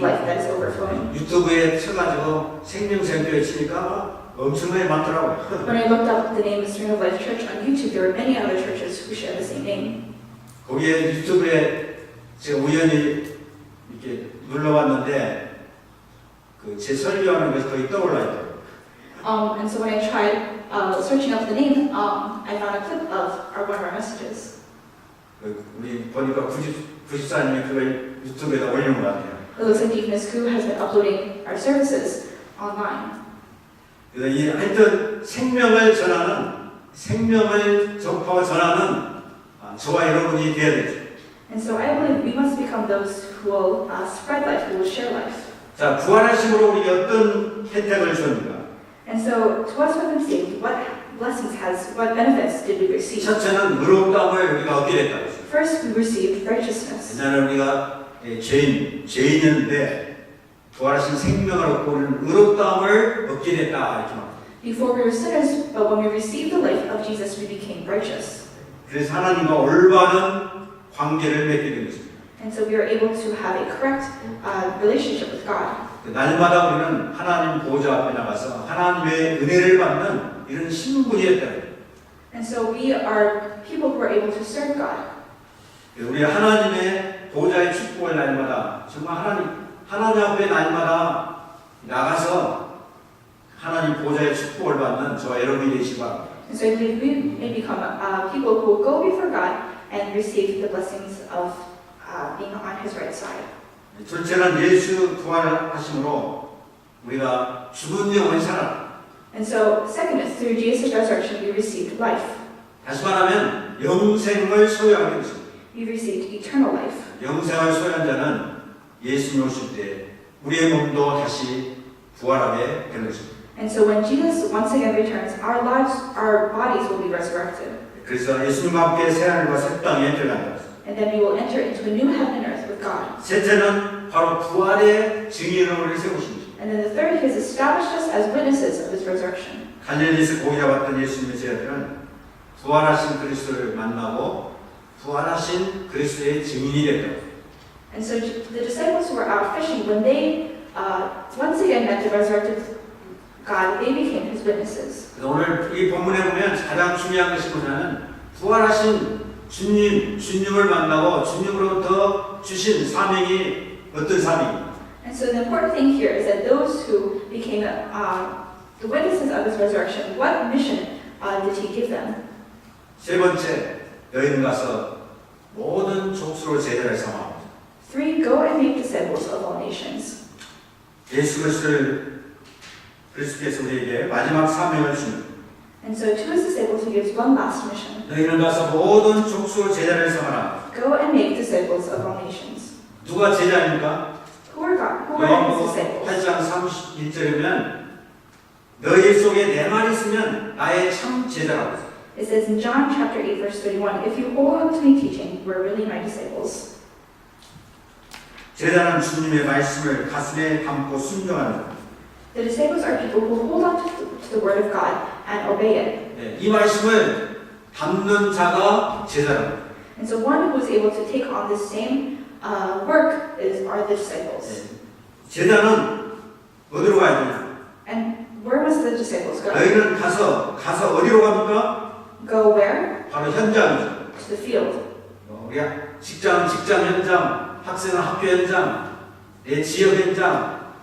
life that is overflowing. 유튜브에 쳐가지고 생명생 교회 치니까 엄청나게 많더라고요. When I looked up the name of Spring of Life Church on YouTube, there were many other churches who share the same name. 거기에 유튜브에 제가 우연히 이렇게 눌러봤는데 제 설교하는 것이 거의 떠올라 있더라고요. And so when I tried searching up the name, I found a clip of one of our messages. 우리 보니까 94님이 그걸 유튜브에다 올리는 것 같아요. It looks like Deaconess Koo has been uploading our services online. 그래서 이 하여튼 생명을 접하고 전하는 저와 여러분이 되어야 되죠. And so I believe we must become those who will spread life, who will share life. 자, 부활하심으로 우리에게 어떤 혜택을 줍니까? And so to us who have been saved, what benefits did we receive? 첫째는 의롭다함을 우리가 얻게 됐다고 했어요. First, we received righteousness. 옛날에 우리가 죄인이었는데 부활하신 생명을 얻고 우리는 의롭다함을 얻게 됐다 이렇게 말합니다. Before we were sinners, but when we received the life of Jesus, we became righteous. 그래서 하나님과 올바른 관계를 맺게 된 것입니다. And so we are able to have a correct relationship with God. 날마다 우리는 하나님 보좌 앞에 나가서 하나님의 은혜를 받는 이런 신분이 됐다. And so we are people who are able to serve God. 우리 하나님의 보좌의 축복을 날마다 정말 하나님 앞에 날마다 나가서 하나님 보좌의 축복을 받는 저와 여러분이 되시기 바랍니다. And so I believe we may become people who will go before God and receive the blessings of being on His right side. 둘째는 예수 부활하심으로 우리가 죽은 영혼이 살아. And so second is through Jesus' resurrection we received life. 다시 말하면 영생을 소유하게 됐습니다. We received eternal life. 영생을 소유한 자는 예수님 오실 때 우리의 몸도 다시 부활하게 되는 것입니다. And so when Jesus once again returns, our bodies will be resurrected. 그래서 예수님과 함께 새하늘과 새 땅에 들어간다. And then we will enter into a new heaven and earth with God. 셋째는 바로 부활의 증인으로 우리를 세우십니다. And then the third, He has established us as witnesses of His resurrection. 갈릴리에서 고기 잡았던 예수님의 제자들은 부활하신 그리스도를 만나고 부활하신 그리스도의 증인이 됐다. And so the disciples who were out fishing, when they once again met the resurrected God, they became His witnesses. 그래서 오늘 이 본문에 보면 가장 중요한 것이 뭐냐면 부활하신 주님을 만나고 주님으로부터 주신 사명이 어떤 사명입니까? And so the important thing here is that those who became the witnesses of His resurrection, what mission did He give them? 세 번째, 너희는 가서 모든 족속을 제자를 삼아. 3, go and make disciples of all nations. 예수 그리스도께서 우리에게 마지막 사명을 주는. And so to His disciples He gives one last mission. 너희는 가서 모든 족속을 제자를 삼아라. Go and make disciples of all nations. 누가 제자입니까? Who are His disciples? 8장 31절이면 너희 속에 내 말이 있으면 나의 참 제자라고. It says in John chapter 8 verse 31, if you hold on to me teaching, you are really my disciples. 제자는 주님의 말씀을 가슴에 담고 순종하는. The disciples are people who hold on to the word of God and obey it. 네, 이 말씀을 담는 자가 제자랍니다. And so one who is able to take on the same work are the disciples. 네, 제자는 어디로 가야 되냐? And where must the disciples go? 너희는 가서 어디로 갑니까? Go where? 바로 현장이죠. To the field. 우리가 직장 현장, 학생은 학교 현장, 내 지역 현장,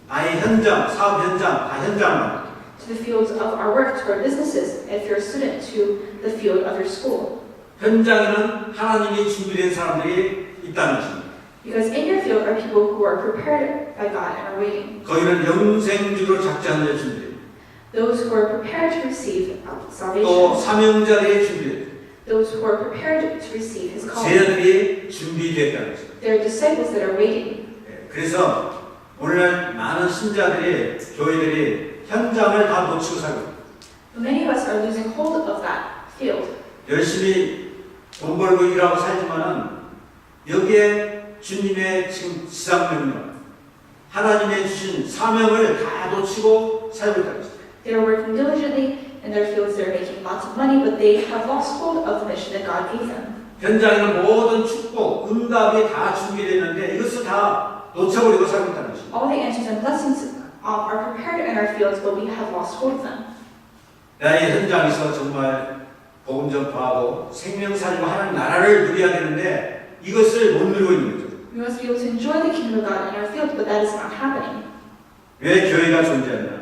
나의 현장, 사업 현장, 다 현장입니다. To the fields of our work, to our businesses, if you're a student, to the field of your school. 현장에는 하나님이 준비된 사람들이 있다는 것입니다. Because in your field are people who are prepared by God and are waiting. 거기는 영생주로 작정한 자 준비됩니다. Those who are prepared to receive 또 salvation. 사명자들이 준비됩니다. Those who are prepared to receive His calling. 제자들이 준비됐다는 것입니다. There are disciples that are waiting. 그래서 오늘날 많은 신자들이 교회들이 현장을 다 놓치고 살고 있습니다. Many of us are losing hold of that field. 열심히 돈 벌고 일하고 살지만은 여기에 주님의 지금 지상명령, 하나님의 주신 사명을 다 놓치고 살고 있다는 것입니다. They are working diligently in their fields. They're making lots of money, but they have lost hold of the mission that God gave them. 현장에는 모든 축복, 응답이 다 준비되어 있는데 이것을 다 놓쳐버리고 살고 있다는 것입니다. All the answers and blessings are prepared in our fields, but we have lost hold of them. 나의 현장에서 정말 복음 전파하고 생명 살리고 하나님 나라를 누려야 되는데 이것을 못 누리고 있는 거죠. We must be able to enjoy the kingdom of God in our field, but that is not happening. 왜 교회가 존재하냐?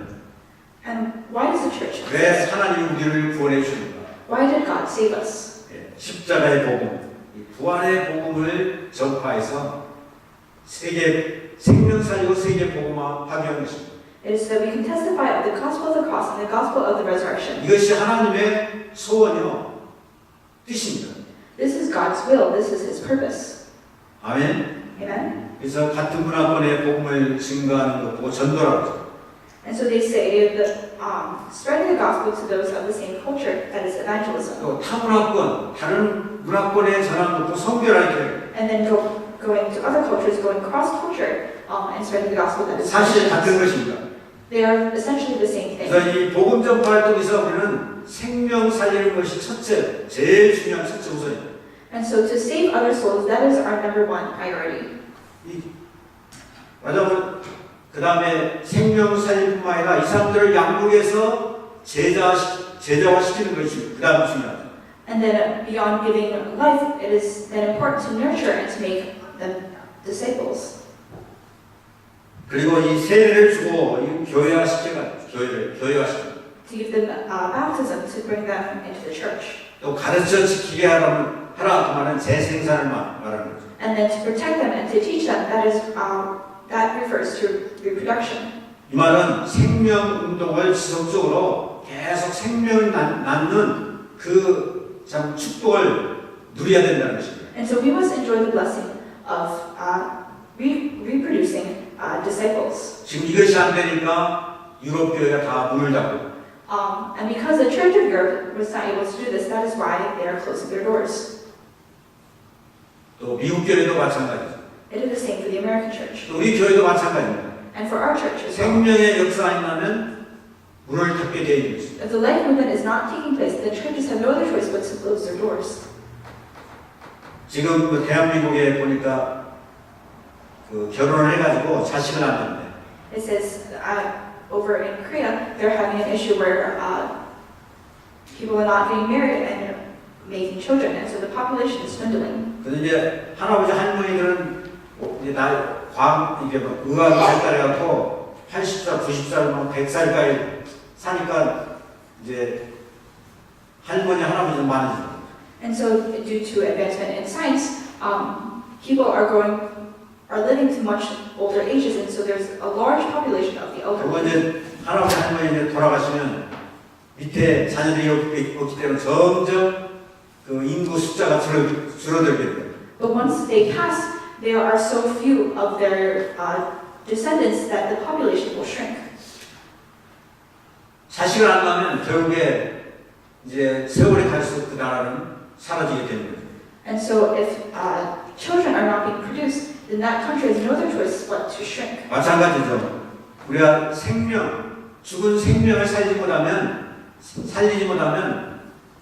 And why does the church 왜 exist? 하나님이 우리를 구원해 주는가? Why did God save us? 십자가의 복음, 이 부활의 복음을 전파해서 세계 생명 살리고 세계 복음화 파괴하는 것입니다. It is so that we can testify of the gospel of the cross and the gospel of the resurrection. 이것이 하나님의 소원이요 뜻입니다. This is God's will. This is His purpose. 아멘. Amen. 그래서 같은 문화권의 복음을 증거하는 것 보고 전도라고 하죠. And so they say that spreading the gospel to those of the same culture, that is evangelism. 또 타문화권, 다른 문화권에 전하는 것도 선교라는 And then going to other cultures, going cross-culture and spreading the gospel, that is 사실 같은 missions. 것입니다. They are essentially the same thing. 그래서 이 복음 전파 활동에서 우리는 생명 살리는 것이 첫째, 제일 중요한 첫째 우선입니다. And so to save other souls, that is our number one priority. 맞아요. 그 다음에 생명 살림뿐만 아니라 이 사람들을 양육해서 제자화시키는 것이 그 다음 중요합니다. And then beyond giving life, it is then important to nurture and to make them disciples. 그리고 이 세례를 주고 이 교회화시키고 To give them baptism, to bring them into the church. 또 가르쳐 지키게 하라 그 말은 재생산을 말하는 거죠. And then to protect them and to teach them, that refers to reproduction. 이 말은 생명 운동을 지속적으로 계속 생명을 낳는 그 참 축복을 누려야 된다는 것입니다. And so we must enjoy the blessing of reproducing disciples. 지금 이것이 안 되니까 유럽 교회가 다 문을 닫고 And because the Church of Europe was not able to do this, that is why they are closing their doors. 또 미국 교회도 마찬가지죠. It is the same for the American church. 또 우리 교회도 마찬가지입니다. And for our church as well. 생명의 역사가 있다면 문을 닫게 되어 있는 것입니다. If the life movement is not taking place, the churches have no other choice but to close their doors. 지금 그 대한민국에 보니까 그 결혼을 해가지고 자식을 낳는데 It says over in Korea, they're having an issue where people are not getting married and making children, and so the population is dwindling. 그래서 이제 할아버지 할머니들은 이제 이게 뭐 의학이 발달해갖고 80살, 90살, 100살까지 사니까 이제 할머니, 할아버지는 많아지죠. And so, due to advancement in science, people are living to much older ages, and so there's a large population of the 그리고 elderly. 이제 할아버지, 할머니 이제 돌아가시면 밑에 자녀들이 없기 때문에 점점 그 인구 숫자가 줄어들게 돼요. But once they pass, there are so few of their descendants that the population will shrink. 자식을 안 낳으면 결국에 이제 세월이 갈수록 그 나라는 사라지게 되는 거죠. And so, if children are not being produced, then that country has no other choice but to shrink. 마찬가지죠. 우리가 죽은 생명을 살리지 못하면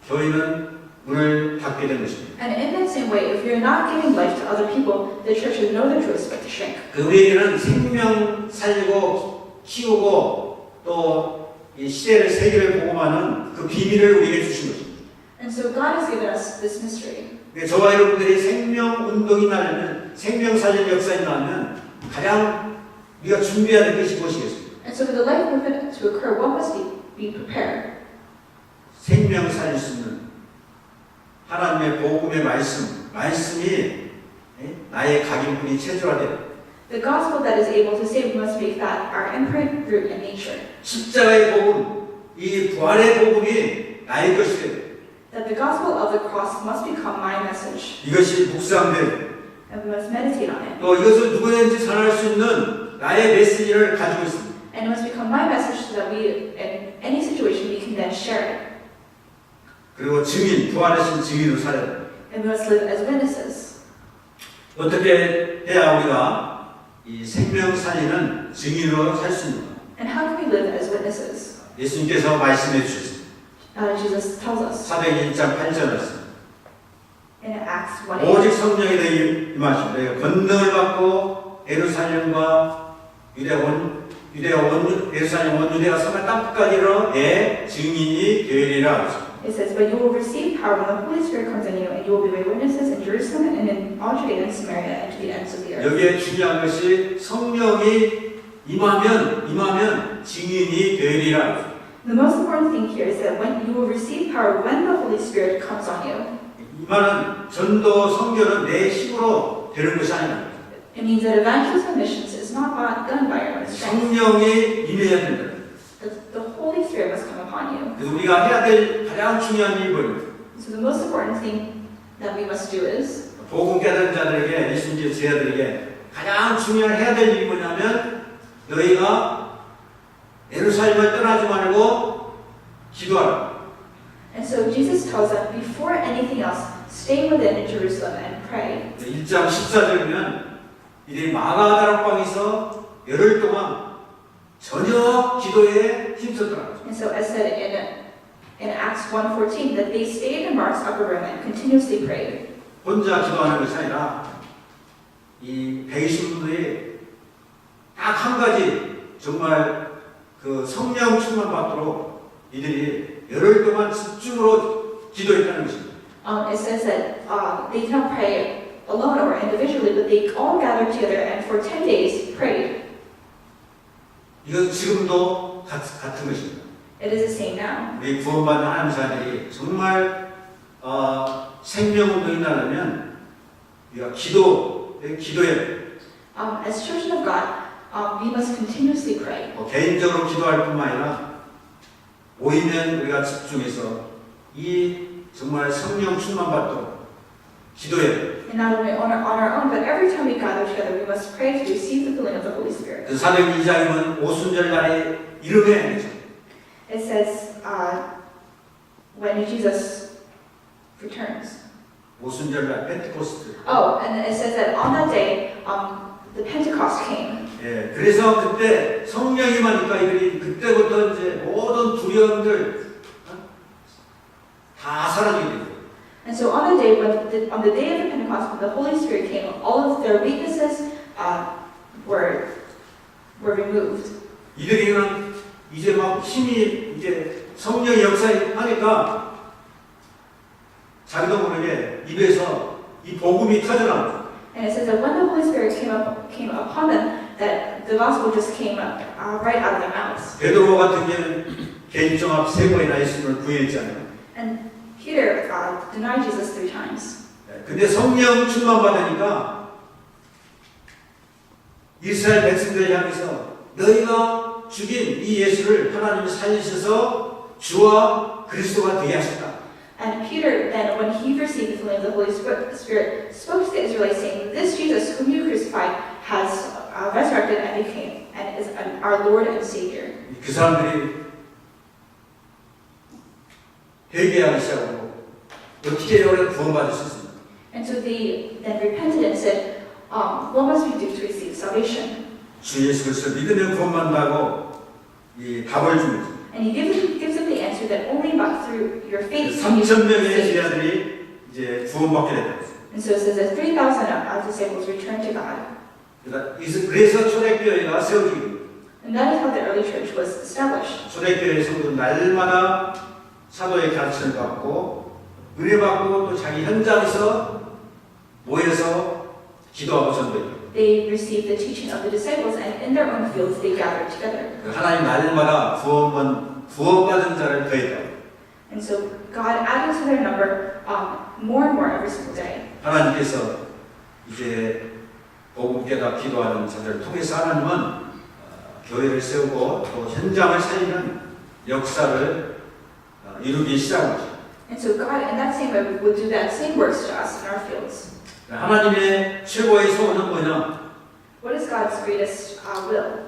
교회는 문을 닫게 되는 것입니다. And in that same way, if you're not giving life to other people, the church has no other choice but to shrink. 그 우리에게는 생명 살리고 키우고 또 이 시대를 세계를 복음하는 그 비밀을 우리에게 주신 것입니다. And so God has given us this mystery. 저와 여러분들이 생명 운동이 나려면 생명 살리는 역사에 나면 가장 우리가 준비해야 될 것이 무엇이겠습니까? And so for the life movement to occur, what must be prepared? 생명 살릴 수 있는 하나님의 복음의 말씀이 나의 각인뿐이 체질화돼요. The gospel that is able to save must make that our imprint, root, and nature. 십자가의 복음, 이 부활의 복음이 나의 것이 돼요. That the gospel of the cross must become my message, 이것이 묵상돼요. and we must meditate on it. 또 이것을 누구든지 전할 수 있는 나의 메시지를 가지고 있습니다. And it must become my message so that we, in any situation, we can then share it. 그리고 부활하신 증인으로 살아야 돼요. And we must live as witnesses. 어떻게 해야 우리가 이 생명 살리는 증인으로 살 수 있는가? And how can we live as witnesses? 예수님께서 말씀해 주셨습니다. Jesus tells us 사도행 1장 8절 말씀. in Acts 1:8. 오직 성령에 대해 임하시고 너희가 권능을 받고 예루살렘과 유대 온 예루살렘 온 유대와 사마리아 땅끝까지 이르러 내 증인이 되리라. It says, but you will receive power when the Holy Spirit comes on you, and you will be my witnesses in Jerusalem and in all Judea and Samaria and to the ends of the earth. 여기에 중요한 것이 성령이 임하면 증인이 되리라. The most important thing here is that when you will receive power when the Holy Spirit comes on you. 이 말은 전도 선교는 내 힘으로 되는 것이 아니라 It means that evangelism and missions is not done by your own strength. 성령이 임해야 된다. The Holy Spirit must come upon you. 그래서 우리가 해야 될 가장 중요한 일이 뭐예요? So the most important thing that we must do is 복음 깨달은 자들에게 예수님께서 제자들에게 가장 중요한 해야 될 일이 뭐냐면 너희가 예루살렘을 떠나지 말고 기도하라. and so Jesus tells them before anything else, stay within Jerusalem and pray. 1장 14절이면 이들이 마가다락방에서 열흘 동안 저녁 기도에 힘썼더라. And so as said in Acts 1:14 that they stayed in Mark's upper room and continuously prayed. 혼자 기도하는 것이 아니라 이 120분들이 딱 한 가지 정말 그 성령 충만 받도록 이들이 열흘 동안 집중으로 기도했다는 것입니다. It says that they did not pray alone or individually, but they all gathered together and for 10 days prayed. 이건 지금도 같은 것입니다. It is the same now. 우리 구원받는 하나님 자들이 정말 생명운동이 나려면 우리가 기도해야 돼요. As children of God, we must continuously pray. 개인적으로 기도할 뿐만 아니라 모이면 우리가 집중해서 이 정말 성령 충만 받도록 기도해야 돼요. And not only on our own, but every time we gather together, we must pray to receive the filling of the Holy Spirit. 그래서 사도행 2장이면 오순절 날에 이름에 되죠. It says when Jesus returns. 오순절 날 펜테코스트. Oh, and it says that on that day, the Pentecost came. 예, 그래서 그때 성령이 임하니까 이들이 그때부터 이제 모든 두려움들 다 사라지게 돼요. And so on the day on the day of the Pentecost, when the Holy Spirit came, all of their weaknesses were removed. 이들이 그냥 이제 막 힘이 이제 성령의 역사에 하니까 자기도 모르게 입에서 이 복음이 터져나오죠. And it says that when the Holy Spirit came upon them, that the gospel just came up right out of their mouths. 베드로 같은 경우는 개인정 앞 3번이나 예수님을 부인했잖아요. And Peter denied Jesus 3 times. 근데 성령 충만 받으니까 이스라엘 백성들을 향해서 너희가 죽인 이 예수를 하나님이 살리셔서 주와 그리스도가 되게 하셨다. And Peter then, when he received the filling of the Holy Spirit, spoke to the Israelites saying, "This Jesus, whom you crucified, has resurrected and became and is our Lord and Savior." 그 사람들이 회개하기 시작하고 어떻게 해야 구원받을 수 있습니까? And so they then repented and said, "What must we do to receive salvation?" 주 예수 그리스도 믿으면 구원받는다고 이 답을 줍니다. And he gives them the answer that only through your faith. 3,000명의 제자들이 이제 구원받게 됐다. And so it says that 3,000 disciples returned to God. 그래서 초대교회가 세워지고 And that is how the early church was established. 초대교회 성도 날마다 사도의 가르침을 받고 은혜 받고 또 자기 현장에서 모여서 기도하고 전도해요. They received the teaching of the disciples, and in their own fields they gathered together. 하나님 날마다 구원받은 자를 더했다. And so God added to their number more and more every single day. 하나님께서 이제 복음 깨닫 기도하는 자들을 통해서 하나님은 교회를 세우고 또 현장을 살리는 역사를 이루기 시작하죠. And so God, in that same way, will do that same works to us in our fields. 하나님의 최고의 소원은 뭐냐? What is God's greatest will?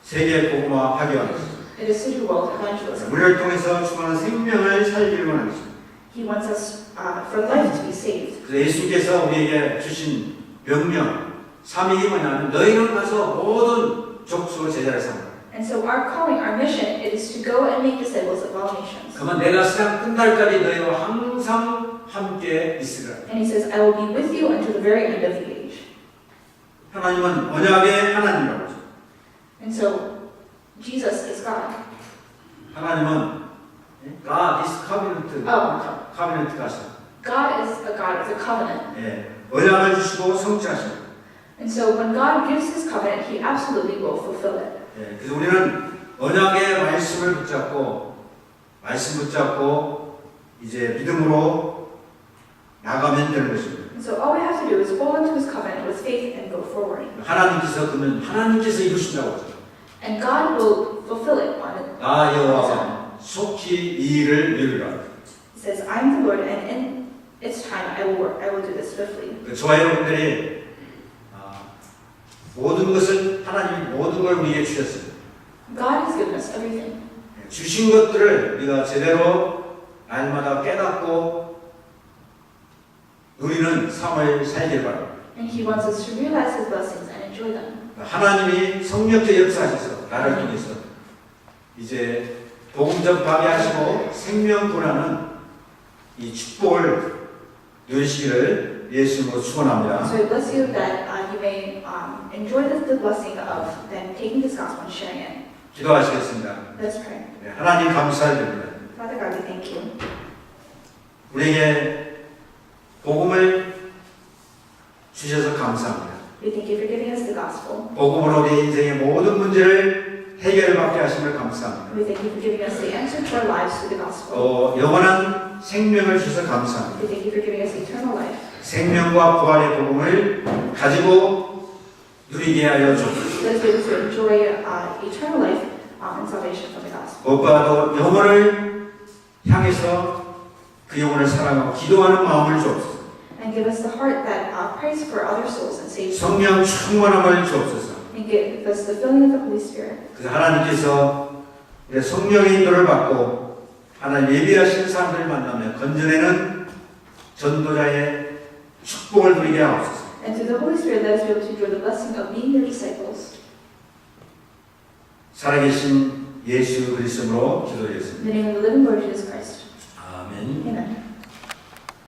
세계 복음화 파괴하는 것입니다. It is to do world evangelism. 우리를 통해서 충만한 생명을 살리기를 원하는 것입니다. He wants us for life to be saved. 그래서 예수님께서 우리에게 주신 명령, 사명이 뭐냐면 너희는 가서 모든 족속을 제자를 삼으라. And so our calling, our mission, it is to go and make disciples of all nations. 그러면 내가 세상 끝날까지 너희와 항상 함께 있으리라. And he says, I will be with you until the very end of the age. 하나님은 언약의 하나님이라고 하죠. And so Jesus is God. 하나님은 God is covenant, covenant 가시다. God is a God of the covenant. 예, 언약을 주시고 성취하시고. And so when God gives his covenant, he absolutely will fulfill it. 예, 그래서 우리는 언약의 말씀을 붙잡고 말씀 붙잡고 이제 믿음으로 나가면 되는 것입니다. And so all we have to do is hold on to his covenant with faith and go forward. 하나님께서 그러면 하나님께서 이루신다고 하죠. And God will fulfill it on it. 나 여호와가 속히 이 일을 이루리라. He says, I am the Lord, and in its time I will work. I will do this swiftly. 저와 여러분들이 모든 것을 하나님이 모든 걸 우리에게 주셨습니다. God has given us everything. 주신 것들을 우리가 제대로 날마다 깨닫고 누리는 삶을 살길 바랍니다. And he wants us to realize his blessings and enjoy them. 하나님이 성령적 역사하셔서 나를 통해서 이제 복음 전파하게 하시고 생명군하는 이 축복을 누리시기를 예수님으로 축원합니다. So I bless you that you may enjoy the blessing of them taking this gospel and sharing it. 기도하시겠습니다. Let's pray. 네, 하나님 감사드립니다. Father God, we thank you. 우리에게 복음을 주셔서 감사합니다. We thank you for giving us the gospel. 복음으로 우리 인생의 모든 문제를 해결받게 하심을 감사합니다. We thank you for giving us the answer to our lives through the gospel. 또 영원한 생명을 주셔서 감사합니다. We thank you for giving us eternal life. 생명과 부활의 복음을 가지고 누리게 하여 주옵소서. Let us be able to enjoy eternal life and salvation from the gospel. 무엇보다도 영혼을 향해서 그 영혼을 사랑하고 기도하는 마음을 주옵소서. And give us the heart that prays for other souls and saves them. 성령 충만함을 주옵소서. And give us the filling of the Holy Spirit. 그래서 하나님께서 우리 성령의 인도를 받고 하나님 예비하신 사람들을 만나면 건전에는 전도자의 축복을 누리게 하옵소서. And through the Holy Spirit, let us be able to enjoy the blessing of being your disciples. 살아계신 예수 그리스도로 기도드렸습니다. In the name of the living Lord Jesus